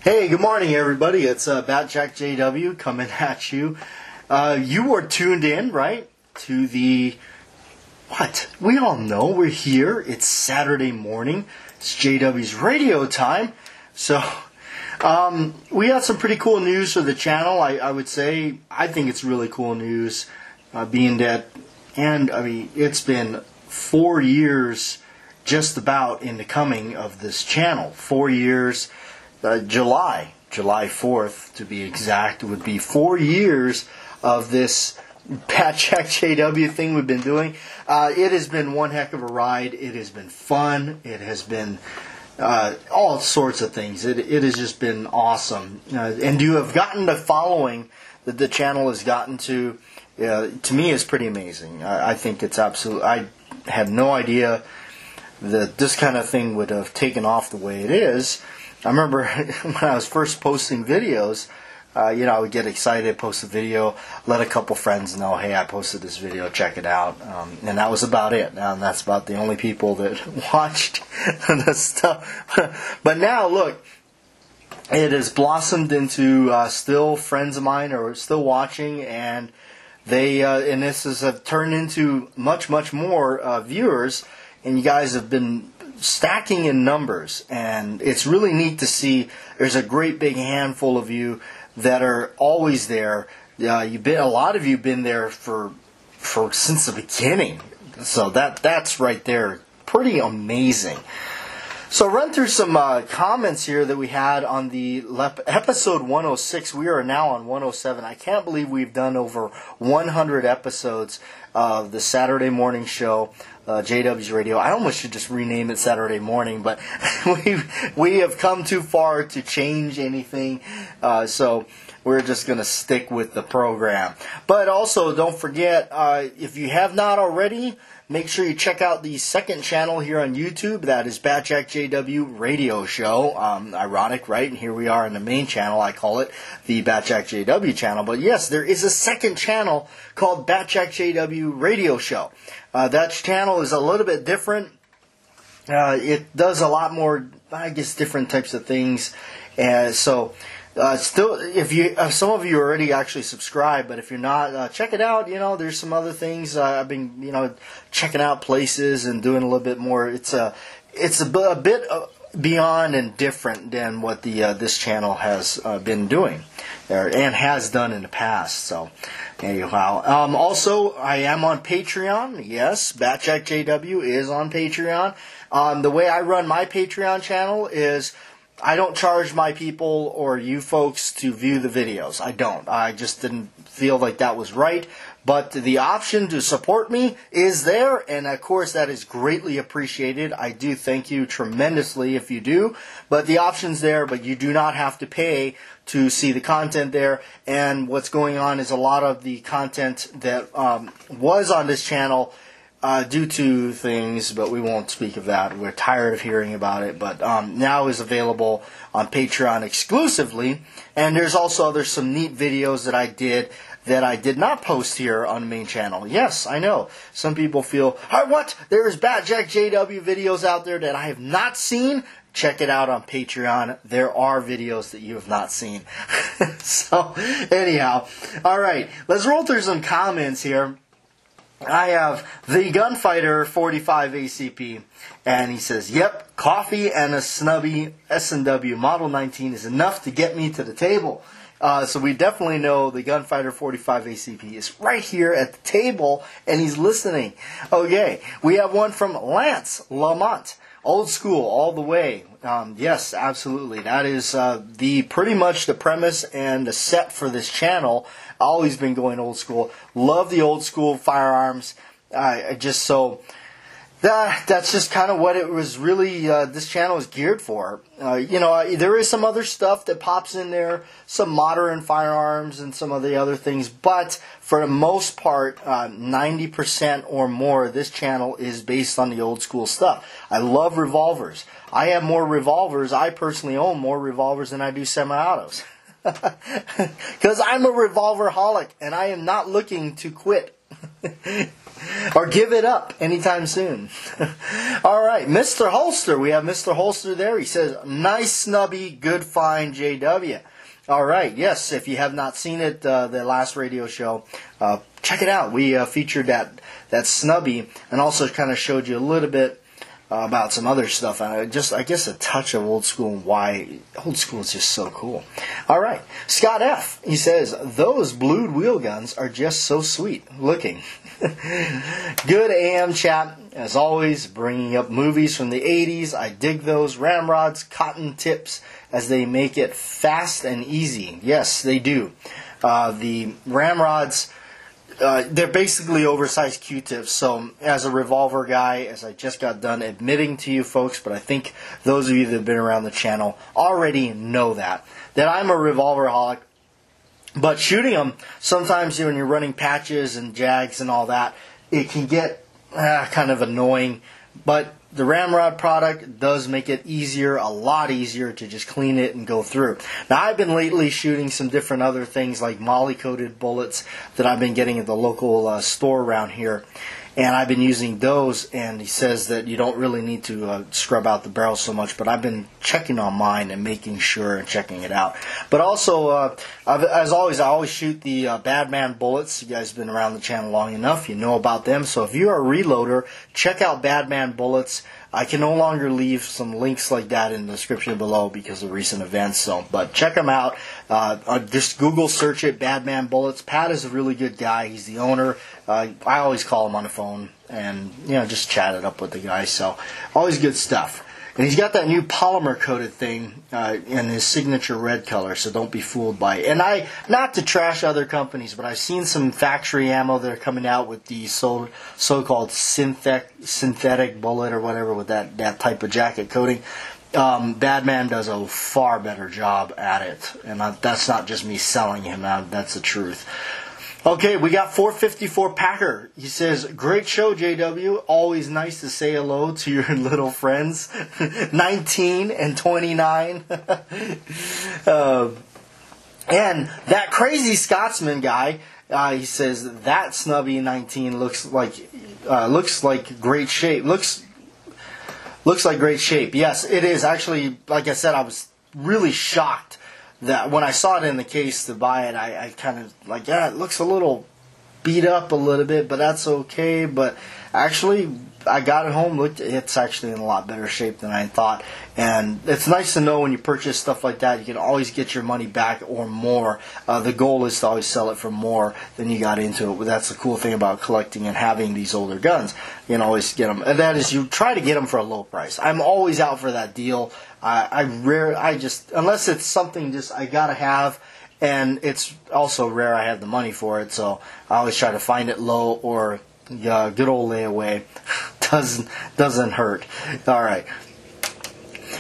Hey, good morning, everybody. It's BATJAC J W coming at you. You are tuned in, right, to the what? We all know we're here. It's Saturday morning. It's JW's radio time. So, we got some pretty cool news for the channel. I would say I think it's really cool news, being that, and I mean it's been 4 years, just about in the coming of this channel. 4 years. July 4th to be exact, would be 4 years of this BATJAC J W thing we've been doing. It has been one heck of a ride. It has been fun. It has been all sorts of things. It has just been awesome. And you have gotten the following that the channel has gotten to me is pretty amazing. I think it's absolute. I had no idea that this kind of thing would have taken off the way it is. I remember when I was first posting videos, I would get excited, post a video, let a couple friends know, hey, I posted this video, check it out. And that was about it. And that's about the only people that watched the stuff. But now, look, it has blossomed into still friends of mine are still watching, and they and this has turned into much more viewers, and you guys have been stacking in numbers, and it's really neat to see. There's a great big handful of you that are always there. A lot of you been there for since the beginning, so that's right there pretty amazing. So run through some comments here that we had on the episode 106. We are now on 107. I can't believe we've done over 100 episodes of the Saturday morning show, JW's Radio. I almost should just rename it Saturday Morning, but we have come too far to change anything, so we're just going to stick with the program. But also, don't forget, if you have not already, make sure you check out the second channel here on YouTube. That is BATJAC J W Radio Show. Ironic, right? And here we are in the main channel. I call it the BATJAC J W channel. But yes, there is a second channel called BATJAC J W Radio Show. That channel is a little bit different. It does a lot more, I guess, different types of things. Still, if some of you already actually subscribed, but if you're not, check it out. There's some other things. I've been, checking out places and doing a little bit more. It's a bit beyond and different than what this channel has been doing, and has done in the past. So, anyhow, also I am on Patreon. Yes, BATJAC J W is on Patreon. The way I run my Patreon channel is, I don't charge my people or you folks to view the videos. I don't. I just didn't feel like that was right. But the option to support me is there, and of course that is greatly appreciated. I do thank you tremendously if you do. But the option's there, but you do not have to pay to see the content there. And what's going on is a lot of the content that was on this channel, due to things, but we won't speak of that. We're tired of hearing about it, but now is available on Patreon exclusively. And there's some neat videos that I did not post here on the main channel. Yes, I know. Some people feel, what? There's BATJAC J W videos out there that I have not seen. Check it out on Patreon. There are videos that you have not seen. So, anyhow. All right, let's roll through some comments here. I have the Gunfighter 45 ACP, and he says, yep, coffee and a snubby S&W Model 19 is enough to get me to the table. So we definitely know the Gunfighter 45 ACP is right here at the table, and he's listening. Okay, we have one from Lance Lamont. Old school all the way. Yes, absolutely. That is pretty much the premise and the set for this channel. Always been going old school. Love the old school firearms. That's just kind of what it was really, this channel is geared for. There is some other stuff that pops in there, some modern firearms and some of the other things, but for the most part, 90% or more of this channel is based on the old school stuff. I love revolvers. I have more revolvers. I personally own more revolvers than I do semi-autos. Because I'm a revolver-holic, and I am not looking to quit. or give it up anytime soon. All right, Mr. Holster. We have Mr. Holster there. He says, nice snubby, good find, JW. All right, yes, if you have not seen it, the last radio show, check it out. We featured that snubby and also kind of showed you a little bit about some other stuff. And I guess a touch of old school and why old school is just so cool. All right, Scott F. He says, those blued wheel guns are just so sweet looking. Good AM chat, as always, bringing up movies from the 80s. I dig those ramrods, cotton tips, as they make it fast and easy. Yes, they do. The ramrods, they're basically oversized Q-tips. So as a revolver guy, as I just got done admitting to you folks, but I think those of you that have been around the channel already know that I'm a revolverholic. But shooting them, sometimes when you're running patches and jags and all that, it can get kind of annoying. But the ramrod product does make it easier, a lot easier to just clean it and go through. Now, I've been lately shooting some different other things like molly-coated bullets that I've been getting at the local store around here. And I've been using those, and he says that you don't really need to scrub out the barrel so much, but I've been checking on mine and making sure and checking it out. But also, as always, I always shoot the Badman bullets. You guys have been around the channel long enough. You know about them. So if you're a reloader, check out Badman bullets. I can no longer leave some links like that in the description below because of recent events. But check them out. Just Google search it, Badman Bullets. Pat is a really good guy. He's the owner. I always call him on the phone and just chat it up with the guy. So always good stuff. And he's got that new polymer coated thing in his signature red color, so don't be fooled by it. And not to trash other companies, but I've seen some factory ammo that are coming out with the so-called synthetic bullet or whatever with that type of jacket coating. Badman does a far better job at it, and that's not just me selling him out, that's the truth. Okay, we got 454 Packer. He says, great show, JW. Always nice to say hello to your little friends. 19 and 29. And that crazy Scotsman guy, he says, that snubby 19 looks like great shape. Looks like great shape. Yes, it is. Actually, like I said, I was really shocked that when I saw it in the case to buy it, I kind of like, it looks a little beat up a little bit, but that's okay. But actually, I got it home, it's actually in a lot better shape than I thought. And it's nice to know when you purchase stuff like that, you can always get your money back or more. The goal is to always sell it for more than you got into it. But that's the cool thing about collecting and having these older guns. You can always get them. And that is, you try to get them for a low price. I'm always out for that deal. Unless it's something just I gotta have, and it's also rare I have the money for it, so I always try to find it low or good old layaway. Doesn't hurt. All right.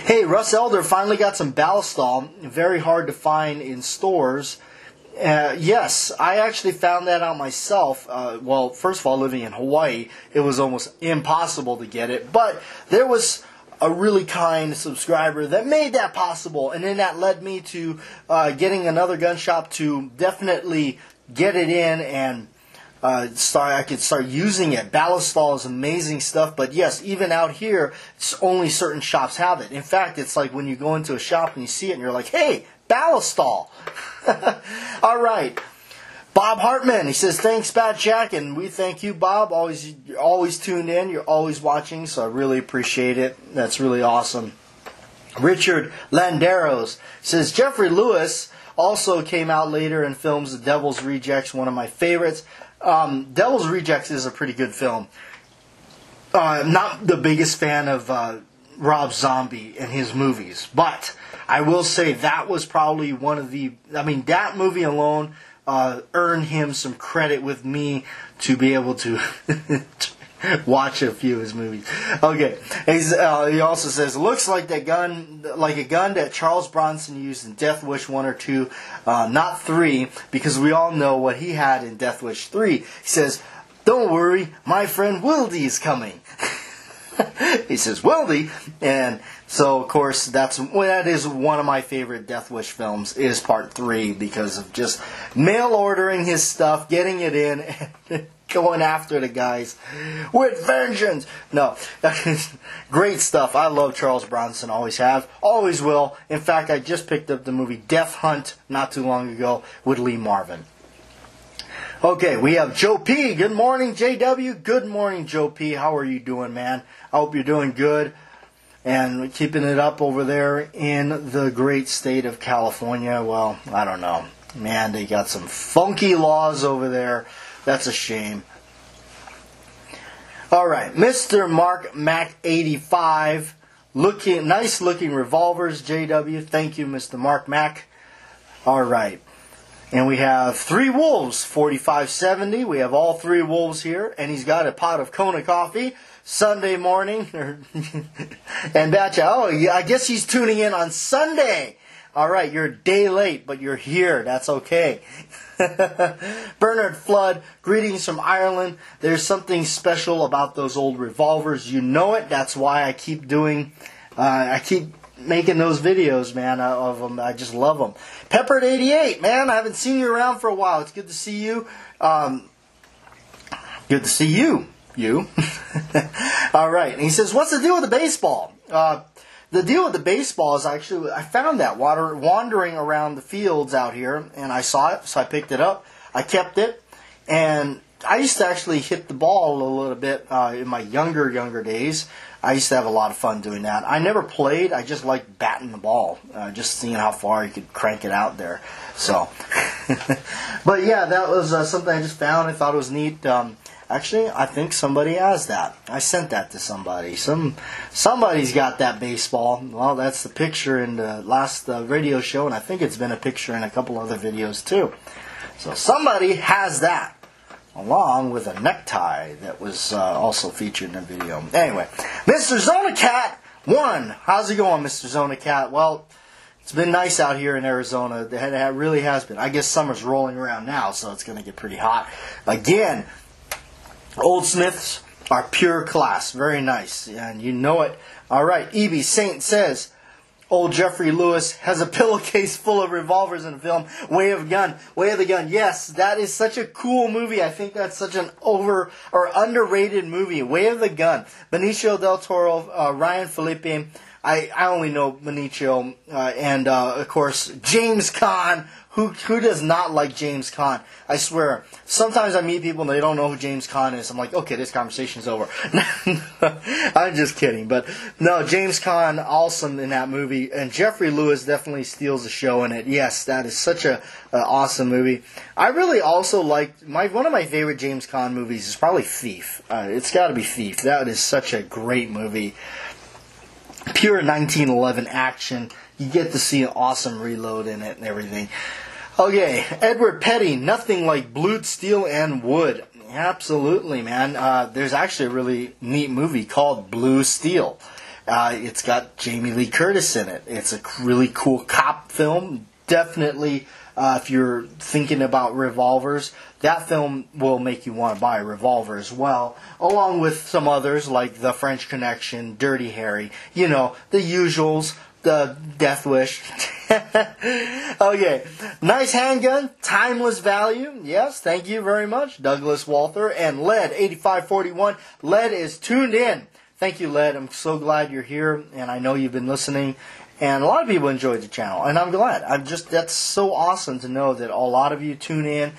Hey, Russ Elder finally got some Ballistol. Very hard to find in stores. Yes, I actually found that out myself. Well, first of all, living in Hawaii, it was almost impossible to get it. But there was a really kind subscriber that made that possible. And then that led me to getting another gun shop to definitely get it in and I could start using it. Ballistol is amazing stuff, but yes, even out here, only certain shops have it. In fact, it's like when you go into a shop and you see it and you're like, hey, Ballistol. All right. Bob Hartman, he says, thanks, BATJAC, and we thank you, Bob. You're always tuned in. You're always watching, so I really appreciate it. That's really awesome. Richard Landeros says, Jeffrey Lewis also came out later and films The Devil's Rejects, one of my favorites. Devil's Rejects is a pretty good film. Not the biggest fan of Rob Zombie and his movies, but I will say that was probably one of the... that movie alone earned him some credit with me to be able to watch a few of his movies. Okay, he also says, looks like a gun that Charles Bronson used in Death Wish 1 or 2, not 3, because we all know what he had in Death Wish 3. He says, don't worry, my friend Wildy is coming. He says, Wildy, and so of course that is one of my favorite Death Wish films, is part 3, because of just mail ordering his stuff, getting it in, going after the guys with vengeance. No, great stuff. I love Charles Bronson. Always have, always will. In fact, I just picked up the movie Death Hunt not too long ago with Lee Marvin. Okay, we have Joe P. Good morning, JW. Good morning, Joe P. How are you doing, man? I hope you're doing good and keeping it up over there in the great state of California. Well, I don't know. Man, they got some funky laws over there. That's a shame. All right, Mr. Mark Mac 85, nice looking revolvers, JW. Thank you, Mr. Mark Mac. All right, and we have 3 Wolves, 4570. We have all 3 Wolves here, and he's got a pot of Kona coffee. Sunday morning, and BATJAC. Oh, yeah, I guess he's tuning in on Sunday. All right, you're a day late, but you're here. That's okay. Bernard Flood, greetings from Ireland. There's something special about those old revolvers. You know it. That's why I keep making those videos, man, of them. I just love them. Peppered88, man, I haven't seen you around for a while. It's good to see you. Good to see you. All right. And he says, what's the deal with the baseball? The deal with the baseball is actually, I found that wandering around the fields out here, and I saw it, so I picked it up. I kept it, and I used to actually hit the ball a little bit in my younger days. I used to have a lot of fun doing that. I never played. I just liked batting the ball, just seeing how far you could crank it out there. So, but yeah, that was something I just found. I thought it was neat. Actually, I think somebody has that. I sent that to somebody. Somebody's got that baseball. Well, that's the picture in the last radio show, and I think it's been a picture in a couple other videos too. So somebody has that, along with a necktie that was also featured in the video. Anyway, Mr. Zona Cat 1. How's it going, Mr. Zona Cat? Well, it's been nice out here in Arizona. It really has been. I guess summer's rolling around now, so it's going to get pretty hot again. Old Smiths are pure class. Very nice. And you know it. All right. E.B. Saint says, old Jeffrey Lewis has a pillowcase full of revolvers in the film Way of the Gun. Yes, that is such a cool movie. I think that's such an underrated movie. Way of the Gun. Benicio del Toro, Ryan Felipe. I only know Benicio. And, of course, James Caan. Who does not like James Caan? I swear. Sometimes I meet people and they don't know who James Caan is. I'm like, okay, this conversation's over. I'm just kidding. But no, James Caan, awesome in that movie. And Jeffrey Lewis definitely steals the show in it. Yes, that is such a awesome movie. I really also liked, one of my favorite James Caan movies is probably Thief. It's got to be Thief. That is such a great movie. Pure 1911 action. You get to see an awesome reload in it and everything. Okay, Edward Petty, nothing like blued steel and wood. Absolutely, man. There's actually a really neat movie called Blue Steel. It's got Jamie Lee Curtis in it. It's a really cool cop film. Definitely, if you're thinking about revolvers, that film will make you want to buy a revolver as well, along with some others like The French Connection, Dirty Harry, you know, the usuals. The Death Wish. Okay. Nice handgun. Timeless value. Yes, thank you very much. Douglas Walther and Led 8541. Led is tuned in. Thank you, Led. I'm so glad you're here, and I know you've been listening. And a lot of people enjoyed the channel, and I'm glad. That's so awesome to know that a lot of you tune in.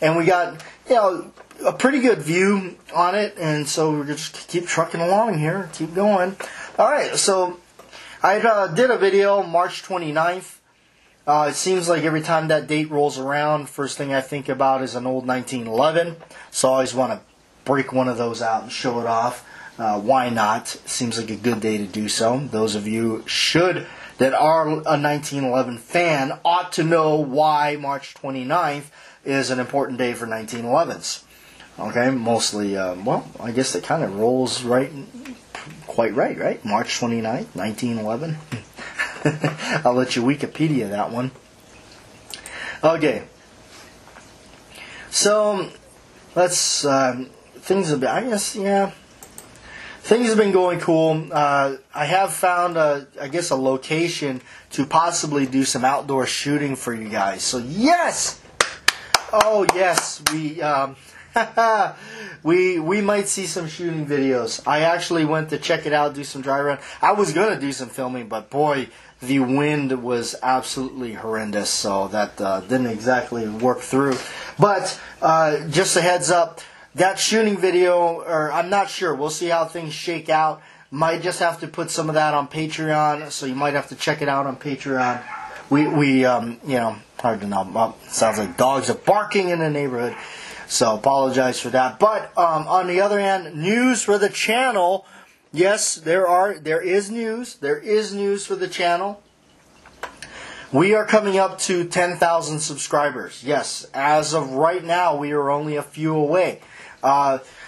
And we got, a pretty good view on it, and so we're just keep trucking along here. Keep going. All right, so I did a video March 29th. It seems like every time that date rolls around, first thing I think about is an old 1911. So I always want to break one of those out and show it off. Why not? Seems like a good day to do so. Those of you that are a 1911 fan ought to know why March 29th is an important day for 1911s. Okay, mostly, I guess it kind of rolls quite right? March 29th, 1911. I'll let you Wikipedia that one. Okay. So, things have been going cool. I have found, a location to possibly do some outdoor shooting for you guys. So, yes! Oh, yes, we might see some shooting videos. I actually went to check it out, do some dry run. I was going to do some filming, but boy, the wind was absolutely horrendous, so that didn't exactly work through. But just a heads up, that shooting video, or I'm not sure, we'll see how things shake out. Might just have to put some of that on Patreon, so you might have to check it out on Patreon. We you know, hard to know. Sounds like dogs are barking in the neighborhood, so apologize for that. But on the other hand, news for the channel. Yes, there is news. There is news for the channel. We are coming up to 10,000 subscribers. Yes, as of right now, we are only a few away.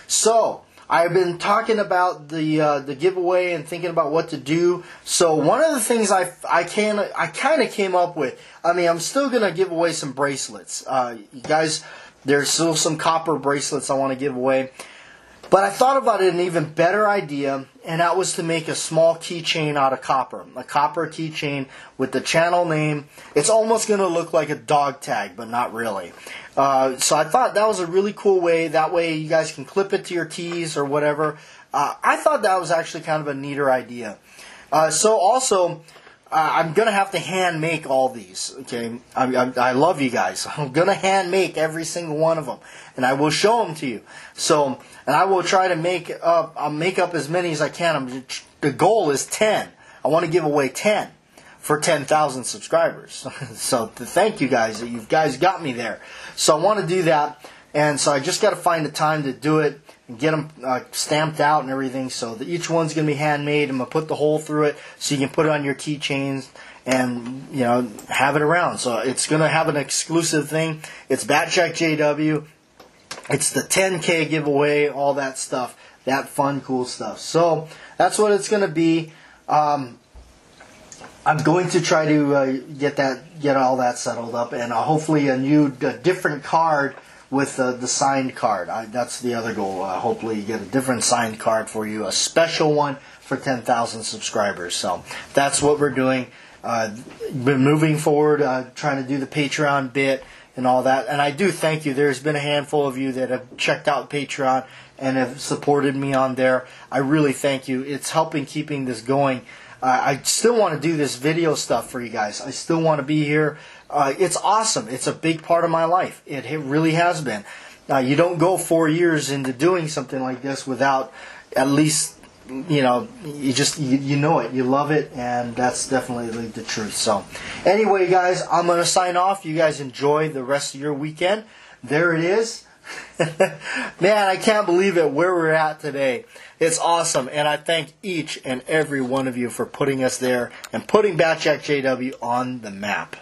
So I've been talking about the giveaway and thinking about what to do. So one of the things I kind of came up with. I mean, I'm still gonna give away some bracelets. You guys, there's still some copper bracelets I want to give away. But I thought about an even better idea, and that was to make a small keychain out of copper. A copper keychain with the channel name. It's almost going to look like a dog tag, but not really. So I thought that was a really cool way. That way you guys can clip it to your keys or whatever. I thought that was actually kind of a neater idea. So also, I'm going to have to hand make all these. Okay, I love you guys. I'm going to hand make every single one of them, and I will show them to you. So, and I will try to I'll make up as many as I can. The goal is 10. I want to give away 10 for 10,000 subscribers. So thank you guys. You guys got me there. So I want to do that, and so I just got to find the time to do it and get them stamped out and everything. So that each one's going to be handmade. I'm going to put the hole through it so you can put it on your keychains and, you know, have it around. So it's going to have an exclusive thing. It's BATJAC J W. It's the 10K giveaway, all that stuff, that fun, cool stuff. So that's what it's going to be. I'm going to try to get all that settled up, and hopefully a different card with the signed card. That's the other goal. Hopefully you get a different signed card for you, a special one for 10,000 subscribers. So that's what we're doing. Been moving forward, trying to do the Patreon bit and all that. And I do thank you. There's been a handful of you that have checked out Patreon and have supported me on there. I really thank you. It's helping keeping this going. I still want to do this video stuff for you guys. I still want to be here. It's awesome. It's a big part of my life. It really has been. You don't go 4 years into doing something like this without at least, you know, you know it. You love it, and that's definitely the truth. So anyway, guys, I'm going to sign off. You guys enjoy the rest of your weekend. There it is. Man, I can't believe it where we're at today. It's awesome, and I thank each and every one of you for putting us there and putting BATJAC J W on the map.